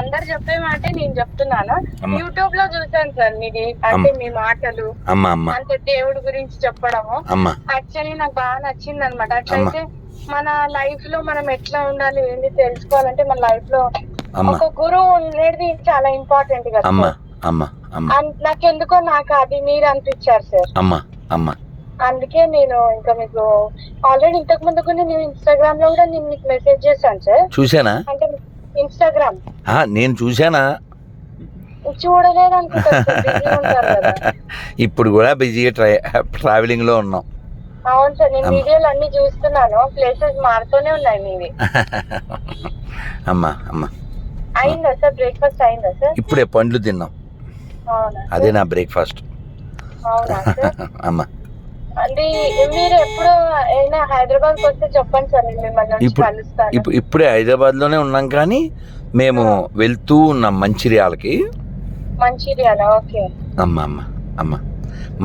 అందరు చెప్పే మాట నేను చెప్తున్నాను. యూట్యూబ్ లో చూసాను సార్ మీది, అంటే మీ మాటలు అంటే దేవుడి గురించి చెప్పడము యాక్చువల్లీ నాకు బాగా నచ్చింది అనమాట. అట్లయితే మన లైఫ్ లో మనం ఎట్లా ఉండాలి ఏంటి తెలుసుకోవాలంటే మన లైఫ్ లో ఒక గురువు ఉండేది చాలా ఇంపార్టెంట్ కదా. నాకెందుకో నాకు అది మీరు అనిపించారు సార్. అందుకే నేను ఇంకా మీకు ఆల్రెడీ ఇంతకు ముందు కూడా నేను ఇన్స్టాగ్రామ్ లో కూడా నేను మీకు మెసేజ్ చేశాను సార్. చూసానా? అంటే ఇన్స్టాగ్రామ్ నేను చూసానా? చూడలేదు అనుకుంటా. ఇప్పుడు కూడా బిజీగా ట్రావెలింగ్ లో ఉన్నాం. అవును సార్, నేను వీడియోలు అన్ని చూస్తున్నాను, ప్లేసెస్ మారుతూనే ఉన్నాయి మీవి. అయిందా సార్ బ్రేక్ఫాస్ట్? అయిందా సార్? ఇప్పుడే పండ్లు తిన్నాం. అదే నా బ్రేక్ఫాస్ట్. అవునా సార్? అంటే మీరు ఎప్పుడు అయినా హైదరాబాద్ కి వస్తే చెప్పండి సార్, నేను మిమ్మల్ని కలుస్తాను. ఇప్పుడే హైదరాబాద్ లోనే ఉన్నాం కానీ మేము వెళ్తూ ఉన్నాం మంచిర్యాలకి. ఓకే. అమ్మ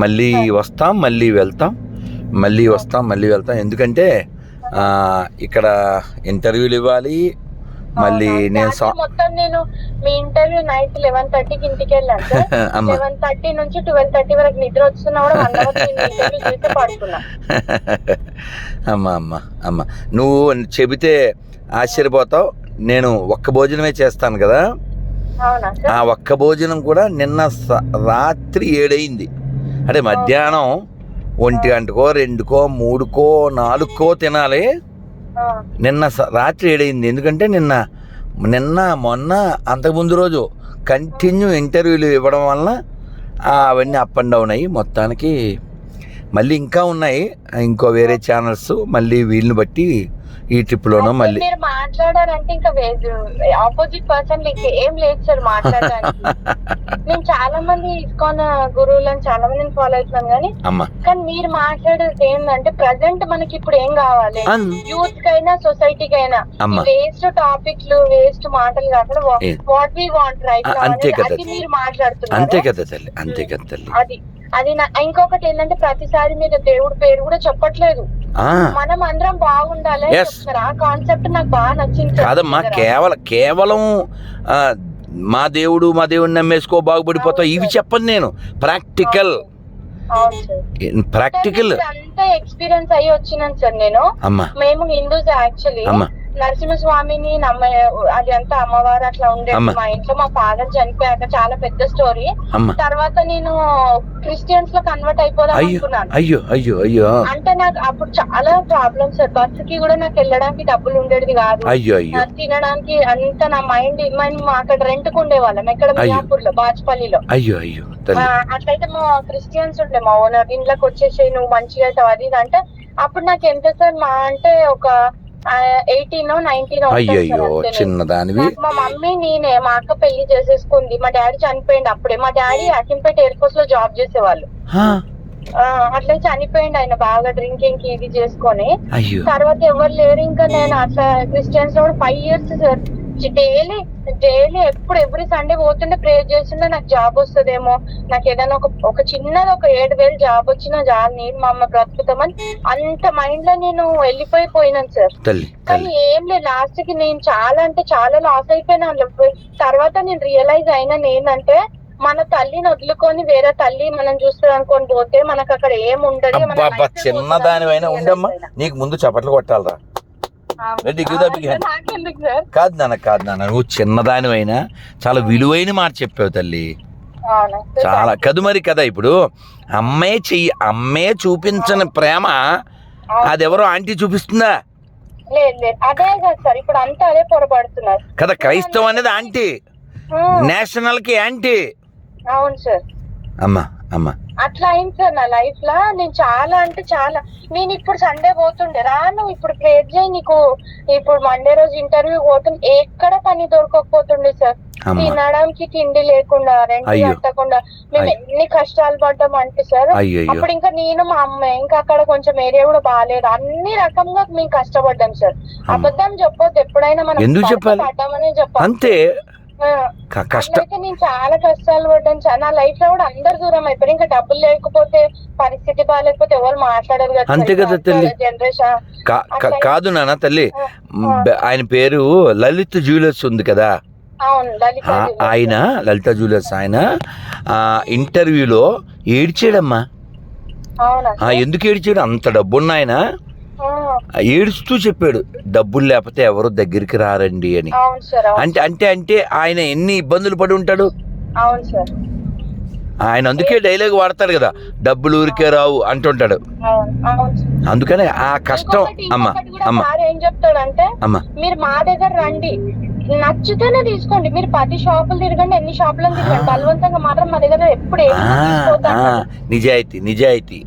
మళ్ళీ వస్తాం, మళ్ళీ వెళ్తాం, ఎందుకంటే ఇక్కడ ఇంటర్వ్యూలు ఇవ్వాలి. మళ్ళీ మొత్తం నేను మీ ఇంటర్వ్యూ నైట్ 11:30కి ఇంటికి వెళ్ళాను సార్. 11:30 నుంచి 12:30 వరకు నిద్ర వస్తున్నా కూడా ఇంటర్వ్యూ చూస్తే పడుకున్నా. అమ్మ నువ్వు చెబితే ఆశ్చర్యపోతావు. నేను ఒక్క భోజనమే చేస్తాను కదా. ఆ ఒక్క భోజనం కూడా నిన్న రాత్రి 7 అయింది. అంటే మధ్యాహ్నం 1 గంటకో 2కో 3కో 4కో తినాలి. నిన్న రాత్రి 7 అయింది. ఎందుకంటే నిన్న మొన్న అంతకుముందు రోజు కంటిన్యూ ఇంటర్వ్యూలు ఇవ్వడం వలన అవన్నీ అప్ అండ్ డౌన్ అయ్యి మొత్తానికి మళ్ళీ ఇంకా ఉన్నాయి. ఇంకో వేరే ఛానల్స్ మళ్ళీ వీళ్ళని బట్టి ఈ ట్రిప్ లోనో మళ్ళీ మీరు మాట్లాడారంటే ఇంకా ఆపోజిట్ పర్సన్ ఏం లేదు సార్ మాట్లాడడానికి. నేను చాలా మంది ఇస్కాన్ గురువులను చాలా మందిని ఫాలో అవుతున్నాను కానీ మీరు మాట్లాడేది ఏంటంటే ప్రజెంట్ మనకి ఇప్పుడు ఏం కావాలి, యూత్ కైనా సొసైటీకి అయినా వేస్ట్ టాపిక్లు వేస్ట్ మాటలు కాకుండా వాట్ వి వాంట్ రైట్ అది మీరు మాట్లాడుతున్నారు. అంతే కదా తల్లి. అది ఇంకొకటి ఏంటంటే ప్రతిసారి మీరు దేవుడి పేరు కూడా చెప్పట్లేదు. మనం అందరం బాగుండాలి ఆ కాన్సెప్ట్ నాకు బాగా నచ్చింది. కాదమ్మా, కేవలం మా దేవుడిని నమ్మేసుకో బాగుపడిపోతావు ఇవి చెప్పను నేను. ప్రాక్టికల్ అంతా ఎక్స్పీరియన్స్ అయ్యి వచ్చినాను సార్ నేను. మేము హిందూస్ యాక్చువల్లీ నరసింహస్వామిని అది అంతా అమ్మవారు అట్లా ఉండేది మా ఇంట్లో. మా ఫాదర్ చనిపోయాక చాలా పెద్ద స్టోరీ. తర్వాత నేను క్రిస్టియన్స్ లో కన్వర్ట్ అయిపోదాం అనుకున్నాను. అంటే నాకు అప్పుడు చాలా ప్రాబ్లమ్స్ సార్. బస్ కి కూడా నాకు వెళ్ళడానికి డబ్బులు ఉండేది కాదు, తినడానికి అంత నా మైండ్. మేము అక్కడ రెంట్ కు ఉండేవాళ్ళం ఎక్కడ మియాపూర్ లో బాజ్పల్లిలో. అట్లయితే మా క్రిస్టియన్స్ ఉండే మా ఓనర్ ఇంట్లోకి వచ్చేసి నువ్వు మంచిగా అవుతావు అది ఇది అంటే అప్పుడు నాకు ఎంత సార్ మా అంటే ఒక 18 or 19. చిన్నదానివి. మా మమ్మీ నేనే మా అక్క పెళ్లి చేసేసుకుంది. మా డాడీ చనిపోయింది అప్పుడే. మా డాడీ అకింపేట ఎయిర్ ఫోర్స్ లో జాబ్ చేసేవాళ్ళు. అట్లా చనిపోయింది ఆయన బాగా డ్రింకింగ్ కి ఇది చేసుకొని. తర్వాత ఎవరు లేరు ఇంకా. నేను అట్లా క్రిస్టియన్స్ లో 5 years సార్ డైలీ ఎప్పుడు ఎవ్రీ సండే పోతుండే ప్రేయర్ చేస్తుండే నాకు జాబ్ వస్తుందేమో, నాకు ఏదైనా ఒక చిన్నది ఒక 7,000 జాబ్ వచ్చినా చాలు నేను మా అమ్మ బ్రతుకుతామని అంత మైండ్ లో నేను వెళ్ళిపోయినాను సార్. కానీ ఏం లేదు, లాస్ట్ కి నేను చాలా అంటే చాలా లాస్ అయిపోయినాను. తర్వాత నేను రియలైజ్ అయినాను ఏంటంటే మన తల్లిని వదులుకొని వేరే తల్లి మనం చూస్తుంది అనుకొని పోతే మనకు అక్కడ ఏం ఉండదు. చిన్నదానివైనా ఉండమ్మా, నీకు ముందు చప్పట్లు కొట్టాలరా. కాదు నాన్న, నువ్వు చిన్నదానివైనా చాలా విలువైన మాట చెప్పావు తల్లి. చాలా కదు మరి కదా. ఇప్పుడు అమ్మే చూపించని ప్రేమ అదెవరో ఆంటీ చూపిస్తుందా? అదే కదా సార్, ఇప్పుడు అంతా అదే పొరపడుతున్నారు కదా. క్రైస్తవం అనేది ఆంటీ, నేషనల్ కి యాంటీ. అవును సార్. అమ్మా అట్లా అయింది సార్ నా లైఫ్ లో. నేను చాలా అంటే చాలా, నేను ఇప్పుడు సండే పోతుండే రాను, ఇప్పుడు ప్రేర్ చేయి నీకు ఇప్పుడు మండే రోజు ఇంటర్వ్యూ పోతుండే ఎక్కడ పని దొరకకపోతుండే సార్. తినడానికి తిండి లేకుండా, రెంట్ కట్టకుండా మేము ఎన్ని కష్టాలు పడ్డాం అంటే సార్. అప్పుడు ఇంకా నేను మా అమ్మాయి ఇంకా అక్కడ కొంచెం ఏరియా కూడా బాగాలేదు, అన్ని రకంగా మేము కష్టపడ్డాం సార్. అబద్ధం చెప్పొద్దు ఎప్పుడైనా, మనం పడ్డామనే చెప్పాలి. నేను చాలా కష్టాలు పడ్డాను. నా లైఫ్ లో కూడా అందరు దూరం అయిపోయారు. ఇంకా డబ్బులు లేకపోతే పరిస్థితి బాగాలేకపోతే ఎవరు మాట్లాడరు కదా. అంతే కదా తల్లి. కాదు నాన్న తల్లి, ఆయన పేరు లలిత్ జ్యువెలర్స్ ఉంది కదా. అవును, లలిత ఆయన లలిత జ్యువెలర్స్ ఆయన ఇంటర్వ్యూలో ఏడ్చాడమ్మా. అవునా? ఎందుకు ఏడ్చాడు? అంత డబ్బున్న ఆయన ఏడుస్తూ చెప్పాడు, డబ్బులు లేకపోతే ఎవరు దగ్గరికి రారండి అని. అవును సార్. అంటే అంటే అంటే ఆయన ఎన్ని ఇబ్బందులు పడి ఉంటాడు. అవును సార్. ఆయన అందుకే డైలాగ్ వాడతాడు కదా, డబ్బులు ఊరికే రావు అంటుంటాడు. అందుకనే ఆ కష్టం. అమ్మా అమ్మ ఏం చెప్తాడంటే, అమ్మా మీరు మా దగ్గర రండి, నచ్చితేనే తీసుకోండి, మీరు 10 షాపులు తిరగండి, ఎన్ని షాపులను తిరగండి, బలవంతంగా మాత్రం మా దగ్గర ఎప్పుడు నిజాయితీ నిజాయితీ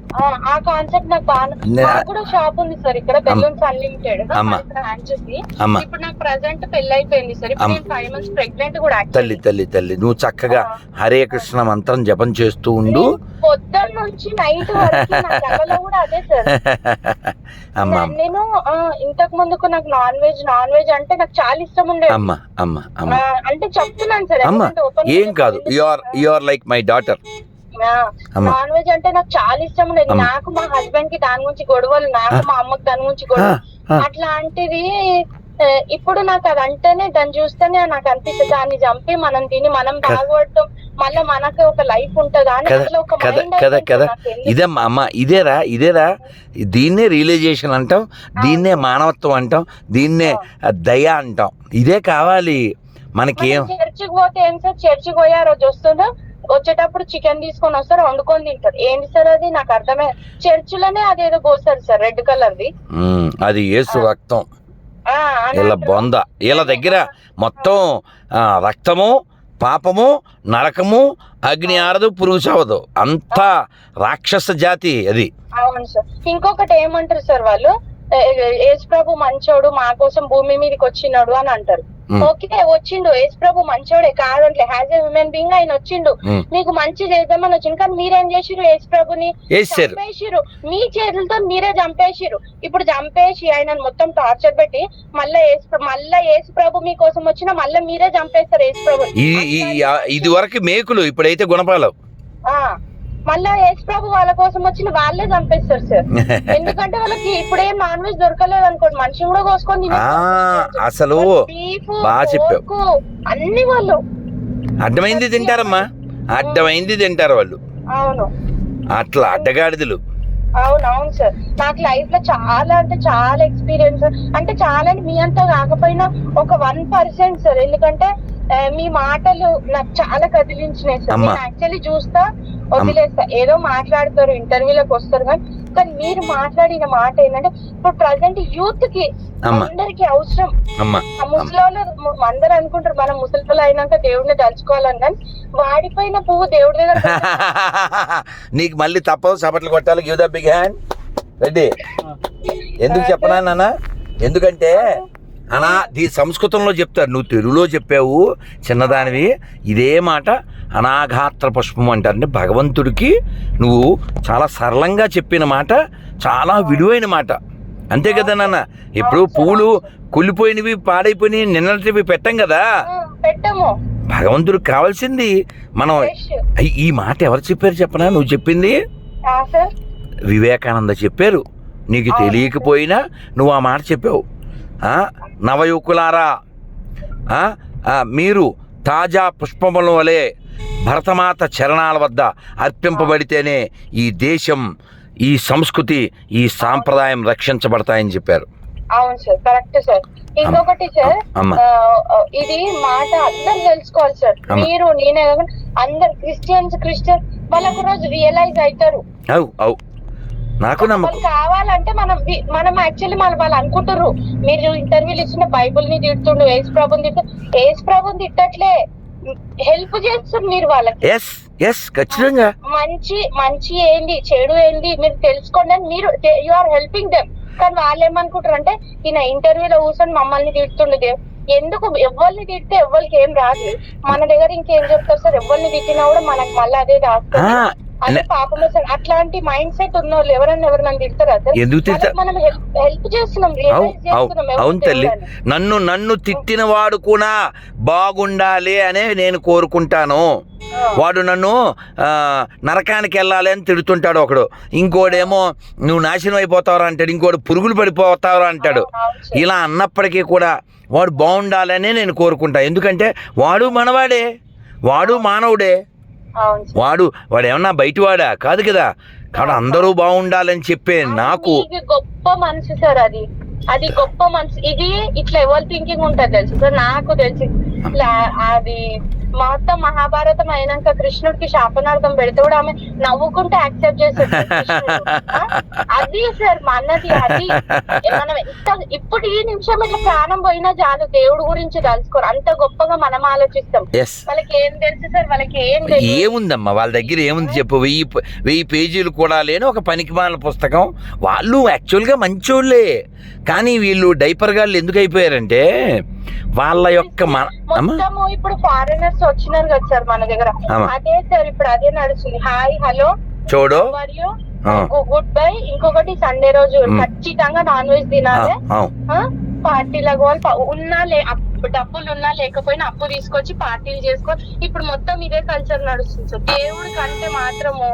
ఆ కాన్సెప్ట్ నాకు బాగా. కూడా షాప్ ఉంది సార్ ఇక్కడ, బెలూన్స్ అన్లిమిటెడ్. ఇప్పుడు నాకు ప్రెసెంట్ పెళ్లి అయిపోయింది సార్, ఇప్పుడు నేను 5 months ప్రెగ్నెంట్ కూడా. తల్లి తల్లి తల్లి నువ్వు చక్కగా హరే కృష్ణ మంత్రం జపం చేస్తూ ఉండు, పొద్దున్న నుంచి నైట్ వరకు కూడా అదే సార్. నేను ఇంతకు ముందుకు నాకు నాన్ వెజ్ అంటే నాకు చాలా ఇష్టం ఉండేది. అంటే చెప్తున్నాను సార్, ఏం కాదు, you are like my daughter. Non veg అంటే నాకు చాలా ఇష్టం ఉండేది. నాకు మా హస్బెండ్ కి దాని గురించి గొడవలు, నాకు మా అమ్మకి దాని గురించి గొడవలు, అట్లాంటిది. ఇప్పుడు నాకు అది అంటేనే, దాన్ని చూస్తేనే నాకు అనిపిస్తుంది, దాన్ని చంపి మనం తిని మనం బాగుపడటం, మళ్ళీ మనకి ఒక లైఫ్ ఉంటుందా అని అట్లా ఒక కదా. ఇదేమ్మా అమ్మ, ఇదేరా దీన్నే రియలైజేషన్ అంటాం, దీన్నే మానవత్వం అంటాం, దీన్నే దయ అంటాం. ఇదే కావాలి మనకేం. చర్చికి పోతే ఏం సార్, చర్చికి పోయే రోజు వస్తుందో, వచ్చేటప్పుడు చికెన్ తీసుకొని వస్తారు, వండుకొని తింటారు. ఏంటి సార్ అది? నాకు అర్థమే. చర్చిలోనే అదేదో పోస్తారు సార్, రెడ్ కలర్ది, అది యేసు రక్తం. వీళ్ళ బొంద, వీళ్ళ దగ్గర మొత్తం రక్తము, పాపము, నరకము, అగ్ని ఆరదు, పురుగు చావదు, అంతా రాక్షస జాతి అది. అవును సార్. ఇంకొకటి ఏమంటారు సార్ వాళ్ళు, యేసు ప్రభు మంచోడు, మా కోసం భూమి మీదకి వచ్చినాడు అని అంటారు. ఓకే, వచ్చిండు, యేసు ప్రభు మంచోడే కాదంటే, హ్యాజ్ ఎ హ్యూమన్ బీయింగ్ ఆయన వచ్చిండు, మీకు మంచి చేద్దామని వచ్చిండు. కానీ మీరేం చేసిరు? యేసు ప్రభుని చంపేసిరు, మీ చేతులతో మీరే చంపేసిరు. ఇప్పుడు చంపేసి ఆయన మొత్తం టార్చర్ పెట్టి మళ్ళా యేసు ప్రభు మీకోసం వచ్చినా మళ్ళీ మీరే చంపేస్తారు యేసు ప్రభు. ఇది వరకు మేకులు, ఇప్పుడైతే గుణపాలు. మళ్ళా యేసు ప్రభు వాళ్ళ కోసం వచ్చిన వాళ్ళే చంపేస్తారు సార్. ఎందుకంటే వాళ్ళకి ఇప్పుడేం నాన్ వెజ్ దొరకలేదు అనుకోండి, మనిషి కూడా కోసుకొని అసలు అన్ని వాళ్ళు అడ్డమైంది తింటారమ్మా, అడ్డమైంది తింటారు వాళ్ళు. అవును, అట్లా అడ్డగాడిదలు. అవునవును సార్. నాకు లైఫ్ లో చాలా అంటే చాలా ఎక్స్పీరియన్స్, అంటే చాలా మీ అంతా కాకపోయినా ఒక 1% సార్. ఎందుకంటే మీ మాటలు నాకు చాలా కదిలించినాయి సార్. నేను యాక్చువల్లీ చూస్తా, వదిలేస్తా, ఏదో మాట్లాడతారు, ఇంటర్వ్యూలకు వస్తారు, కానీ మీరు మాట్లాడిన మాట ఏంటంటే, ఇప్పుడు ప్రజెంట్ యూత్ కి అందరికి అవసరం. ముసలిలో అందరు అనుకుంటారు మనం ముసలిలో అయినాక దేవుడిని తలుచుకోవాలని, కానీ వాడిపోయిన పువ్వు దేవుడి దగ్గర. నీకు మళ్ళీ తప్పదు, చప్పట్లు కొట్టాలి. Give the big hand. Reddy, ఎందుకు చెప్పనా నాన్న? ఎందుకంటే ఈ సంస్కృతంలో చెప్తారు, నువ్వు తెలుగులో చెప్పావు చిన్నదానివి. ఇదే మాట అనాఘాత్ర పుష్పం అంటారు. అంటే భగవంతుడికి నువ్వు చాలా సరళంగా చెప్పిన మాట, చాలా విలువైన మాట. అంతే కదా నాన్న? ఇప్పుడు పూలు కుళ్ళిపోయినవి, పాడైపోయినవి, నిన్నటివి పెట్టం కదా, భగవంతుడికి కావాల్సింది మనం. ఈ మాట ఎవరు చెప్పారు చెప్పనా? నువ్వు చెప్పింది వివేకానంద చెప్పారు. నీకు తెలియకపోయినా నువ్వు ఆ మాట చెప్పావు. నవయుకులారా, మీరు తాజా పుష్పముల వలె భరతమాత చరణాల వద్ద అర్పింపబడితేనే ఈ దేశం, ఈ సంస్కృతి, ఈ సాంప్రదాయం రక్షించబడతాయని చెప్పారు. అవును సార్, కరెక్ట్ సార్. ఇంకొకటి సార్, ఇది మాట అందరు తెలుసుకోవాలి సార్. మీరు, నేనే కాకుండా అందరు క్రిస్టియన్ వాళ్ళకు రోజు రియలైజ్ అవుతారు. నాకు కావాలంటే మనం యాక్చువల్లీ వాళ్ళు అనుకుంటారు, మీరు ఇంటర్వ్యూలు ఇచ్చిన బైబుల్ ని తిడుతుండు, యేసు ప్రభుని తిట్టట్లే, హెల్ప్ చేస్తారు మీరు వాళ్ళకి. ఖచ్చితంగా మంచి ఏంది, చెడు ఏంది మీరు తెలుసుకోండి అని మీరు యు ఆర్ హెల్పింగ్ దెమ్. కానీ వాళ్ళు ఏమనుకుంటారు అంటే, ఈయన ఇంటర్వ్యూలో కూర్చొని మమ్మల్ని తిడుతుండదు. ఎందుకు? ఎవరిని తిడితే ఎవరికి ఏం రాదు, మన దగ్గర ఇంకేం చెప్తారు సార్? ఎవరిని తిట్టినా కూడా మనకు మళ్ళీ అదే రాస్తారు. పాపం సార్, అట్లాంటి మైండ్ సెట్ ఉన్న వాళ్ళు ఎవరన్నా తిడతారా సార్? మనం హెల్ప్ చేస్తున్నాం. అవును తల్లి, నన్ను తిట్టిన వాడు కూడా బాగుండాలి అనే నేను కోరుకుంటాను. వాడు నన్ను నరకానికి వెళ్ళాలి అని తిడుతుంటాడు ఒకడు, ఇంకోడేమో నువ్వు నాశనం అయిపోతావురా అంటాడు, ఇంకోడు పురుగులు పడిపోతావురా అంటాడు. ఇలా అన్నప్పటికీ కూడా వాడు బాగుండాలనే నేను కోరుకుంటా. ఎందుకంటే వాడు మనవాడే, వాడు మానవుడే, వాడు ఏమన్నా బయటివాడా కాదు కదా. కాబట్టి అందరూ బాగుండాలని చెప్పే నాకు గొప్ప మనసు సార్, అది గొప్ప మనసు. ఇది ఇట్లా ఎవరు థింకింగ్ ఉంటుంది తెలుసు సార్, నాకు తెలిసి అది మొత్తం మహాభారతం అయినాక కృష్ణుడికి శాపనార్థం పెడితే కూడా ఆమె నవ్వుకుంటే యాక్సెప్ట్ చేస్తాడు. అది సార్ మనది, అది మనం ఎంత ఇప్పుడు ఈ నిమిషం ఇట్లా ప్రాణం పోయినా చాలు దేవుడి గురించి తలుసుకోరు, అంత గొప్పగా మనం ఆలోచిస్తాం. వాళ్ళకి ఏం తెలుసు సార్, వాళ్ళకి ఏముందమ్మా వాళ్ళ దగ్గర ఏముంది చెప్పు, 1000 పేజీలు కూడా లేని ఒక పనికిమాలిన పుస్తకం. వాళ్ళు యాక్చువల్గా మంచోళ్ళే, కానీ వీళ్ళు డైపర్ గాళ్ళు ఎందుకు అయిపోయారంటే వాళ్ళ యొక్క మొత్తము ఇప్పుడు ఫారినర్స్ వచ్చినారు కదా సార్ మన దగ్గర, అదే సార్ ఇప్పుడు అదే నడుస్తుంది. హాయ్ హలో చూడు గుడ్ బై. ఇంకొకటి సండే రోజు ఖచ్చితంగా నాన్ వెజ్ తినాలి, పార్టీలకు ఉన్నా డబ్బులు ఉన్నా లేకపోయినా అప్పు తీసుకొచ్చి పార్టీలు చేసుకో. ఇప్పుడు మొత్తం ఇదే కల్చర్ నడుస్తుంది సార్. దేవుడి కంటే మాత్రము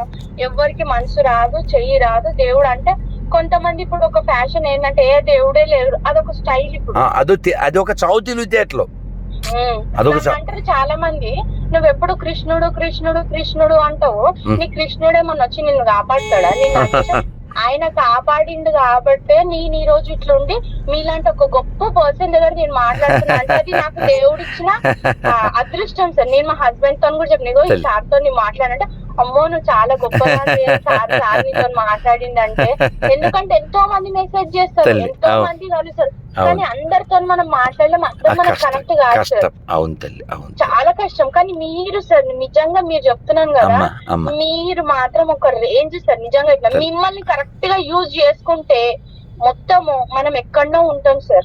ఎవరికి మనసు రాదు, చెయ్యి రాదు. దేవుడు అంటే కొంతమంది ఇప్పుడు ఒక ఫ్యాషన్ ఏంటంటే ఏ దేవుడే లేడు, అదొక స్టైల్. ఇప్పుడు అదొక చావు తెలివితేటలు అంటారు చాలా మంది, నువ్వెప్పుడు కృష్ణుడు కృష్ణుడు కృష్ణుడు అంటావు, నీ కృష్ణుడేమన్నా వచ్చి నిన్ను కాపాడుతాడా? నిన్ను ఆయన కాపాడిండు కాబట్టే నేను ఈ రోజు ఇట్లుండి మీలాంటి ఒక గొప్ప పర్సన్ దగ్గర నేను మాట్లాడుతున్నా అంటే అది నాకు దేవుడు ఇచ్చిన అదృష్టం సార్. నేను మా హస్బెండ్ తో కూడా చెప్పిన, ఈ సార్ తో నేను మాట్లాడంటే అమ్మో నువ్వు చాలా గొప్పగా సార్ నీతో మాట్లాడిందంటే, ఎందుకంటే ఎంతో మంది మెసేజ్ చేస్తారు, ఎంతో మంది కలుస్తారు, కానీ అందరితో మనం మాట్లాడలేం, అందరూ మనకు కనెక్ట్ కాదు సార్. చాలా కష్టం. కానీ మీరు సార్ నిజంగా మీరు చెప్తున్నాను కదా, మీరు మాత్రం ఒక రేంజ్ సార్. నిజంగా ఇట్లా మిమ్మల్ని కరెక్ట్ గా యూజ్ చేసుకుంటే మొత్తము మనం ఎక్కడో ఉంటాం సార్.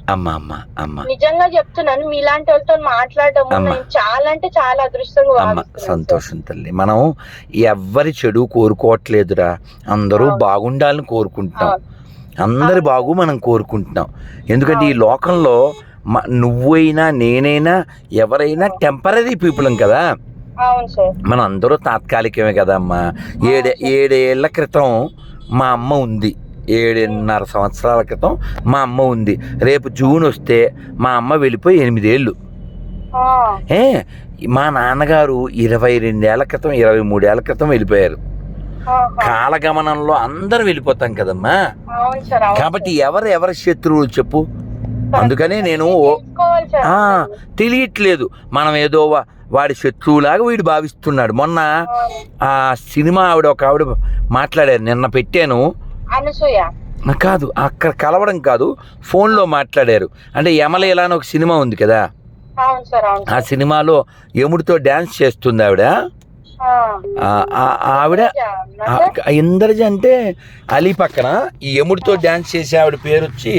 నిజంగా చెప్తున్నాను, మీలాంటి వాళ్ళతో మాట్లాడటం నేను చాలా అంటే చాలా అదృష్టంగా. సంతోషం తల్లి. మనం ఎవ్వరి చెడు కోరుకోవట్లేదురా, అందరూ బాగుండాలని కోరుకుంటున్నాం, అందరి బాగు మనం కోరుకుంటున్నాం. ఎందుకంటే ఈ లోకంలో నువ్వైనా నేనైనా ఎవరైనా టెంపరీ పీపుల్ కదా, మనం అందరూ తాత్కాలికమే కదా అమ్మా. 7 ఏళ్ల క్రితం మా అమ్మ ఉంది, 7.5 సంవత్సరాల క్రితం మా అమ్మ ఉంది. రేపు జూన్ వస్తే మా అమ్మ వెళ్ళిపోయి 8 ఏళ్ళు. మా నాన్నగారు 22 ఏళ్ల క్రితం 23 ఏళ్ల క్రితం వెళ్ళిపోయారు. కాలగమనంలో అందరూ వెళ్ళిపోతాం కదమ్మా. కాబట్టి ఎవరి శత్రువులు చెప్పు. అందుకనే నేను తెలియట్లేదు, మనం ఏదో వాడి శత్రువులాగా వీడు భావిస్తున్నాడు. మొన్న ఆ సినిమా ఒక ఆవిడ మాట్లాడారు, నిన్న పెట్టాను, కాదు అక్కడ కలవడం కాదు, ఫోన్లో మాట్లాడారు. అంటే యమలీల అని ఒక సినిమా ఉంది కదా, ఆ సినిమాలో యముడితో డాన్స్ చేస్తుంది ఆవిడ. ఆవిడ ఇంద్రజ అంటే అలీ పక్కన ఈ యముడితో డాన్స్ చేసే ఆవిడ పేరు వచ్చి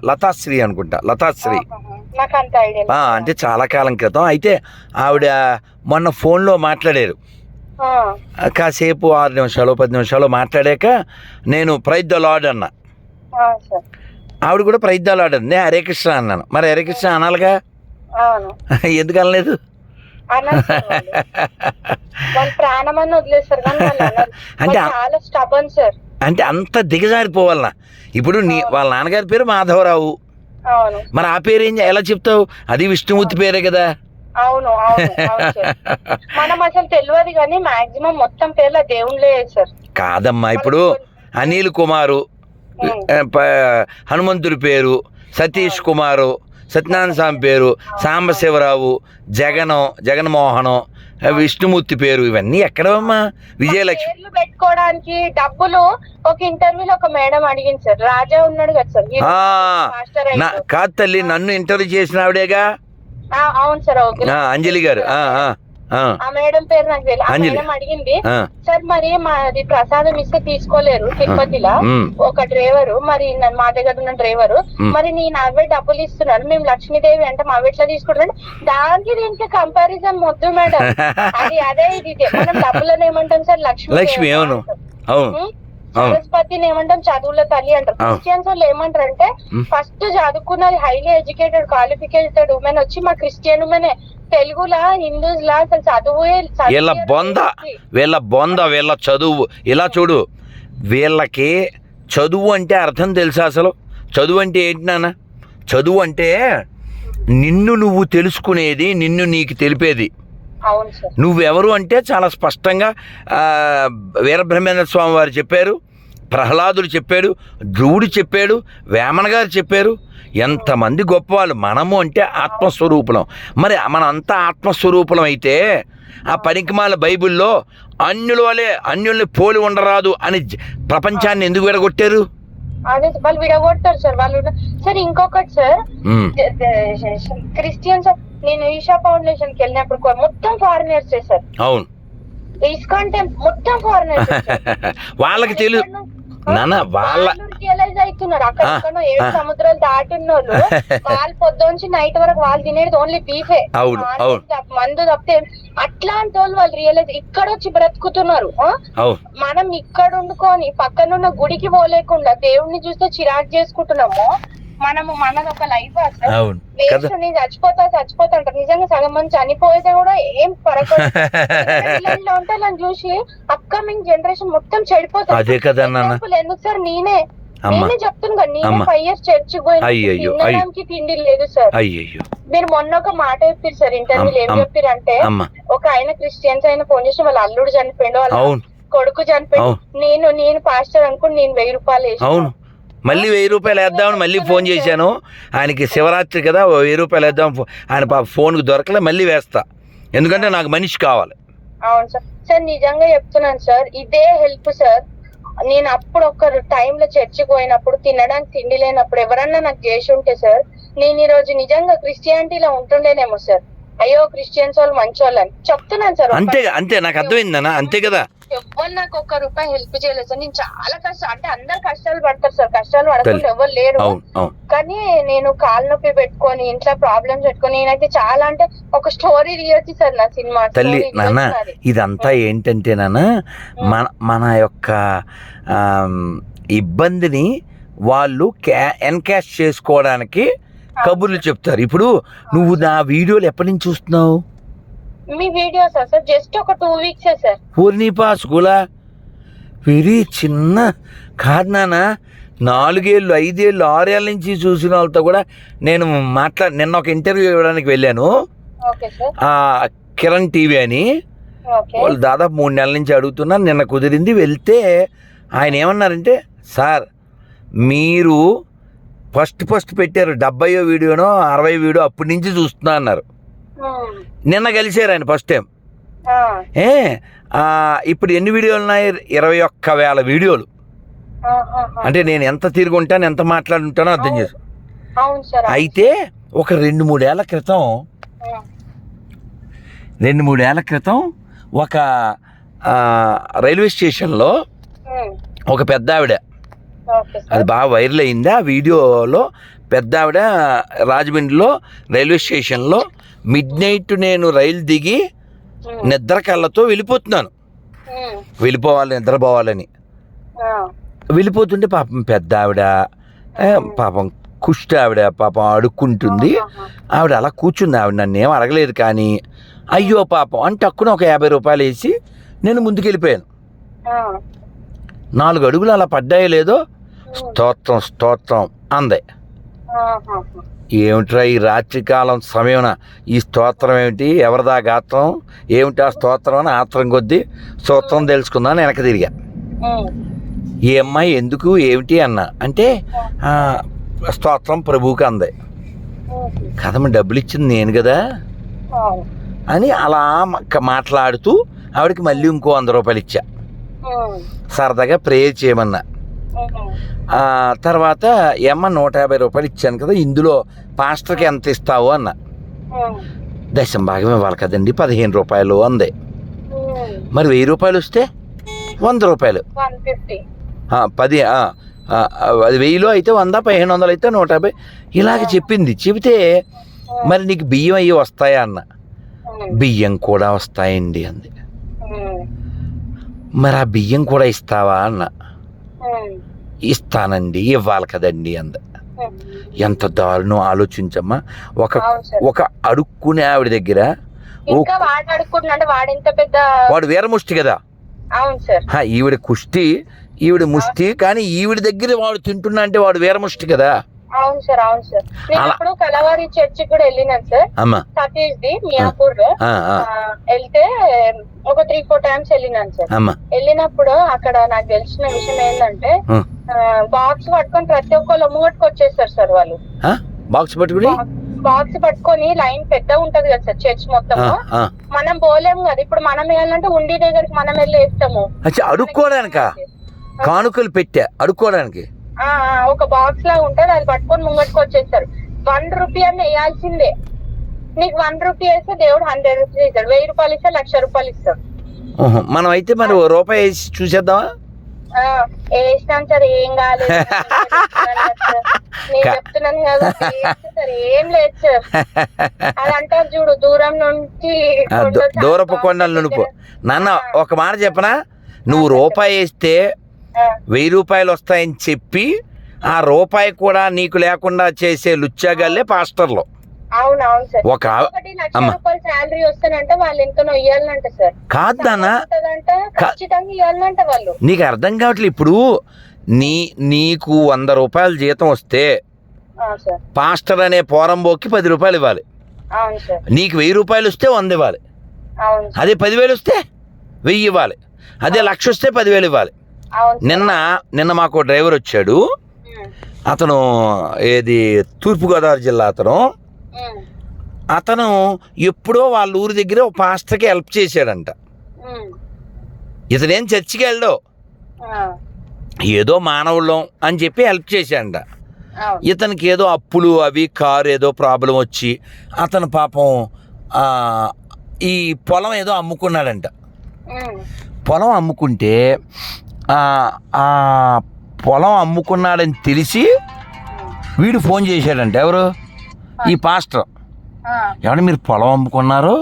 లతాశ్రీ అనుకుంటా, లతాశ్రీ. అంటే చాలా కాలం క్రితం. అయితే ఆవిడ మొన్న ఫోన్లో మాట్లాడారు, కాసేపు 6 నిమిషాలు 10 నిమిషాలు మాట్లాడాక నేను ప్రైజ్ ద లార్డ్ అన్నా, ఆవిడ కూడా ప్రైజ్ ద లార్డ్ అంది, హరే కృష్ణ అన్నాను. మరి హరే కృష్ణ అనాలిగా, ఎందుకు అనలేదు? అంటే అంత దిగజారిపోవాలనా? ఇప్పుడు వాళ్ళ నాన్నగారి పేరు మాధవరావు, మరి ఆ పేరు ఎలా చెప్తావు? అది విష్ణుమూర్తి పేరే కదా. అవును మనం అసలు తెలియదు కానీ మాక్సిమం మొత్తం పేర్ల దేవుళ్ళే సార్. కాదమ్మా, ఇప్పుడు అనిల్ కుమారు, హనుమంతుడి పేరు సతీష్ కుమారు, సత్యనారాయణ స్వామి పేరు సాంబశివరావు, జగన్మోహనం, విష్ణుమూర్తి పేరు, ఇవన్నీ ఎక్కడమ్మా? విజయలక్ష్మి పెట్టుకోవడానికి డబ్బులు ఒక ఇంటర్వ్యూలో ఒక మేడం అడిగింది సార్, రాజా ఉన్నాడు కదా సార్. కాదు తల్లి, నన్ను ఇంటర్వ్యూ చేసిన ఆవిడేగా. అవును సార్, అంజలి గారు. ఆ మేడం పేరు నాకు తెలియదు. ఆ మేడం అడిగింది, సార్ మరి మాది ప్రసాదం ఇస్తే తీసుకోలేరు తిరుపతిలో ఒక డ్రైవరు, మరి మా దగ్గర ఉన్న డ్రైవరు, మరి నేను అవే డబ్బులు ఇస్తున్నాను, మేము లక్ష్మీదేవి అంటే మా ఎట్లా తీసుకుంటున్నాడు? దానికి దీనికి కంపారిజన్ వద్దు మేడం, అది అదే ఇది మనం డబ్బులను ఏమంటాం సార్, లక్ష్మి. అవును సరస్వతిని ఏమంటాం చదువుల తల్లి అంటారు. క్రిస్టియన్స్ వాళ్ళు ఏమంటారు అంటే ఫస్ట్ చదువుకున్నది హైలీ ఎడ్యుకేటెడ్ క్వాలిఫికేటెడ్ ఉమెన్ వచ్చి మా క్రిస్టియన్ ఉమెనే. తెలుగులా హిందూస్ లా అసలు చదువే వీళ్ళ వీళ్ళ చదువు ఇలా చూడు. వీళ్ళకి చదువు అంటే అర్థం తెలుసా? అసలు చదువు అంటే ఏంటి నాన్న? చదువు అంటే నిన్ను నువ్వు తెలుసుకునేది, నిన్ను నీకు తెలిపేది. నువ్వెవరు అంటే చాలా స్పష్టంగా వీరబ్రహ్మేంద్ర స్వామి వారు చెప్పారు, ప్రహ్లాదుడు చెప్పాడు, ధ్రువుడు చెప్పాడు, వేమన గారు చెప్పారు. ఎంతమంది గొప్పవాళ్ళు. మనము అంటే ఆత్మస్వరూపులం. మరి మనం అంతా ఆత్మస్వరూపులం అయితే ఆ పనికిమాల బైబిల్లో అన్యుల్ని పోలి ఉండరాదు అని ప్రపంచాన్ని ఎందుకు విడగొట్టారు? అదే వాళ్ళు విడగొట్టారు సార్. వాళ్ళు సార్ ఇంకొకటి సార్, క్రిస్టియన్స్ నేను ఈషా ఫౌండేషన్ కి వెళ్ళినప్పుడు మొత్తం ఫారినర్స్ సార్. అవును, ఇస్కాన్ టెంపుల్ మొత్తం ఫారినర్స్. వాళ్ళకి తెలియదు నాన్న, వాళ్ళ రియలైజ్ అవుతున్నారు. అక్కడ 7 సముద్రాలు దాటున్నోళ్ళు వాళ్ళు పొద్దుంచి నైట్ వరకు వాళ్ళు తినేది ఓన్లీ బీఫే, మందు తప్పితే. అట్లాంటి వాళ్ళు రియలైజ్ ఇక్కడ వచ్చి బ్రతుకుతున్నారు. మనం ఇక్కడ ఉండుకొని పక్కనున్న గుడికి పోలేకుండా దేవుణ్ణి చూస్తే చిరాకు చేసుకుంటున్నాము. మనము మనది ఒక లైఫ్ అసలు నేను చచ్చిపోతా అంటారు. నిజంగా సగం మంది చనిపోతే కూడా ఏం పరక ఉంటే నన్ను చూసి అప్కమింగ్ జనరేషన్ మొత్తం చెడిపోతుంది. ఎందుకు సార్ నేనే చెప్తున్నా, నేనే 5 years చర్చ్ పోయినానికి తిండి లేదు సార్. మీరు మొన్న ఒక మాట చెప్పారు సార్ ఇంటర్వ్యూలో. ఏం చెప్పారు అంటే ఒక ఆయన క్రిస్టియన్స్ ఆయన ఫోన్ చేసి వాళ్ళ అల్లుడు చనిపోయాడు, వాళ్ళ కొడుకు చనిపోయాడు. నేను పాస్టర్ అనుకుని నేను 1000 రూపాయలు వేసాను. మళ్ళీ 1000 రూపాయలు వేద్దామని మళ్ళీ ఫోన్ చేశాను. ఆయనకి శివరాత్రి కదా, 1000 రూపాయలు వేద్దాం. ఆయన ఫోన్కి దొరకలే, మళ్ళీ వేస్తా, ఎందుకంటే నాకు మనిషి కావాలి. అవును సార్. సార్ నిజంగా చెప్తున్నాను సార్, ఇదే హెల్ప్ సార్. నేను అప్పుడు ఒక టైంలో చర్చికి పోయినప్పుడు తినడానికి తిండి లేనప్పుడు ఎవరన్నా నాకు చేసి ఉంటే సార్, నేను ఈ రోజు నిజంగా క్రిస్టియానిటీలో ఉంటుండేనేమో సార్. అయ్యో క్రిస్టియన్స్ వాళ్ళు మంచి వాళ్ళని చెప్తున్నాను సార్. అంతే నాకు అర్థమైందన్నా, అంతే కదా. ఎవ్వరు నాకు ₹1 హెల్ప్ చేయలేదు సార్. నేను చాలా కష్టం, అంటే అందరు కష్టాలు పడతారు సార్, కష్టాలు పడకుండా ఎవరు లేరు. కానీ నేను కాలు నొప్పి పెట్టుకొని ఇంట్లో ప్రాబ్లమ్స్ పెట్టుకొని నేనైతే చాలా, అంటే ఒక స్టోరీ తీయొచ్చు సార్ నా సినిమా తల్లి. నాన్న ఇదంతా ఏంటంటే నాన్న మన యొక్క ఇబ్బందిని వాళ్ళు ఎన్కాష్ చేసుకోవడానికి కబుర్లు చెప్తారు. ఇప్పుడు నువ్వు నా వీడియోలు ఎప్పటి నుంచి చూస్తున్నావు? మీ వీడియోస్ సార్ జస్ట్ ఒక 2 weeks సార్. పూర్ణిపా స్కూలా వెరీ చిన్న కాదు నాన్న. 4 ఏళ్ళు 5 ఏళ్ళు 6 ఏళ్ళ నుంచి చూసిన వాళ్ళతో కూడా నేను నిన్న ఒక ఇంటర్వ్యూ ఇవ్వడానికి వెళ్ళాను. కిరణ్ టీవీ అని. వాళ్ళు దాదాపు 3 నెలల నుంచి అడుగుతున్నారు. నిన్న కుదిరింది, వెళ్తే ఆయన ఏమన్నారంటే, సార్ మీరు ఫస్ట్ పెట్టారు 70వ వీడియోనో 60వ వీడియో, అప్పటి నుంచి చూస్తున్నా అన్నారు. నిన్న కలిసారు ఆయన ఫస్ట్ టైం. ఇప్పుడు ఎన్ని వీడియోలు ఉన్నాయి? 21,000 వీడియోలు. అంటే నేను ఎంత తిరిగి ఉంటాను, ఎంత మాట్లాడుంటానో అర్థం చేసు. అయితే ఒక 2-3 ఏళ్ల క్రితం ఒక రైల్వే స్టేషన్లో ఒక పెద్ద ఆవిడ, అది బాగా వైరల్ అయింది. ఆ వీడియోలో పెద్ద ఆవిడ రాజమండ్రిలో రైల్వే స్టేషన్లో మిడ్నైట్ నేను రైలు దిగి నిద్ర కళ్ళతో వెళ్ళిపోవాలి నిద్రపోవాలని వెళ్ళిపోతుంటే పాపం పెద్ద ఆవిడ, పాపం కుష్టి ఆవిడ, పాపం అడుక్కుంటుంది. ఆవిడ అలా కూర్చుంది. ఆవిడ నన్ను ఏం అడగలేదు, కానీ అయ్యో పాపం అంటే అక్కున ఒక 50 రూపాయలు వేసి నేను ముందుకెళ్ళిపోయాను. 4 అడుగులు అలా పడ్డాయో లేదో స్తోత్రం అందే. ఏమిట్రా ఈ రాత్రికాలం సమయమున ఈ స్తోత్రం ఏమిటి, ఎవరిదా గాత్రం ఏమిటి, ఆ స్తోత్రం అని ఆత్రం కొద్దీ స్తోత్రం తెలుసుకుందాం వెనక తిరిగా. ఈ అమ్మాయి ఎందుకు ఏమిటి అన్నా అంటే స్తోత్రం ప్రభువుకి అందే. కదమ్మ డబ్బులు ఇచ్చింది నేను కదా అని అలా మాట్లాడుతూ ఆవిడకి మళ్ళీ ఇంకో 100 రూపాయలు ఇచ్చా, సరదాగా ప్రేయర్ చేయమన్నా. తర్వాత ఏమ్మ 150 రూపాయలు ఇచ్చాను కదా, ఇందులో పాస్టర్కి ఎంత ఇస్తావు అన్న. దశం భాగం ఇవ్వాలి కదండి, 15 రూపాయలు అందే. మరి 1000 రూపాయలు వస్తే 100 రూపాయలు, 10 అది 1000లో అయితే 100, 1500 అయితే 150 ఇలాగ చెప్పింది. చెబితే మరి నీకు బియ్యం అయ్యి వస్తాయా అన్న. బియ్యం కూడా వస్తాయండి అంది. మరి ఆ బియ్యం కూడా ఇస్తావా అన్న. ఇస్తానండి, ఇవ్వాలి కదండి అంద. ఎంత దారుణం ఆలోచించమ్మా. ఒక అడుక్కునే ఆవిడ దగ్గర వాడు వీరముష్టి కదా. ఈవిడ కుష్టి, ఈవిడ ముష్టి, కానీ ఈవిడ దగ్గర వాడు తింటున్నా అంటే వాడు వీరముష్టి కదా. అవును సార్, అవును సార్. నేను ఇప్పుడు కలవారి చర్చి కూడా వెళ్ళినాను సార్, సతీష్ ది మియాపూర్ లో. వెళ్తే ఒక 3-4 టైమ్స్ వెళ్ళినాను సార్. వెళ్ళినప్పుడు అక్కడ నాకు తెలిసిన విషయం ఏంటంటే, బాక్స్ పట్టుకొని ప్రతి ఒక్కళ్ళు ముంగట్టుకు వచ్చేస్తారు సార్ వాళ్ళు. బాక్స్ పట్టుకొని లైన్ పెద్ద ఉంటది కదా సార్ చర్చ్ మొత్తం. మనం పోలేము కదా, ఇప్పుడు మనం వేయాలంటే ఉండి దగ్గరికి మనం వెళ్ళి వేస్తాము. అడుక్కోవడానికి కానుకలు పెట్టా అడుక్కోవడానికి ఒక బాక్స్ లా ఉంటది, అది పట్టుకొని ముంగట్టుకు వచ్చేస్తారు. 1 రూపీ అని వేయాల్సిందే. నీకు 1 రూపీ వేస్తే దేవుడు 100 రూపీస్ ఇస్తాడు. 1000 రూపాయలు ఇస్తే 1,00,000 రూపాయలు ఇస్తాడు. మనం అయితే మరి రూపాయి వేసి చూసేద్దామా? వేసినాం సార్, ఏం కాలేదు. నేను చెప్తున్నాను కదా సార్, ఏం లేదు సార్. అది అంటారు చూడు, దూరం నుంచి దూరపు కొండలు నునుపు. నాన్న ఒక మాట చెప్పనా, నువ్వు రూపాయి వేస్తే 1000 రూపాయలు వస్తాయని చెప్పి ఆ రూపాయి కూడా నీకు లేకుండా చేసే లుచ్చాగాళ్ళే పాస్టర్లు. అవునవును సార్. ఒక శాలరీ వస్తానంటే వాళ్ళు ఎంతనో ఇవ్వాలంట సార్. కాదన్నా, ఖచ్చితంగా ఇవ్వాలంట వాళ్ళు. నీకు అర్థం కావట్లేదు. ఇప్పుడు నీకు 100 రూపాయలు జీతం వస్తే పాస్టర్ అనే పోరంబోకి 10 రూపాయలు ఇవ్వాలి. నీకు 1000 రూపాయలు వస్తే 100 ఇవ్వాలి. అదే 10,000 వస్తే 1000 ఇవ్వాలి. అదే 1,00,000 వస్తే 10,000 ఇవ్వాలి. నిన్న మాకు డ్రైవర్ వచ్చాడు. అతను ఏది తూర్పుగోదావరి జిల్లా అతను ఎప్పుడో వాళ్ళ ఊరి దగ్గర ఒక పాస్టర్కి హెల్ప్ చేశాడంట. ఇతనేం చర్చికి వెళ్ళో, ఏదో మానవుళ్ళం అని చెప్పి హెల్ప్ చేశాడంట. ఇతనికి ఏదో అప్పులు అవి, కారు ఏదో ప్రాబ్లం వచ్చి అతను పాపం ఈ పొలం ఏదో అమ్ముకున్నాడంట. పొలం అమ్ముకుంటే ఆ పొలం అమ్ముకున్నాడని తెలిసి వీడు ఫోన్ చేశాడంట. ఎవరు? ఈ పాస్టర్. ఏమన్నా మీరు పొలం అమ్ముకున్నారు,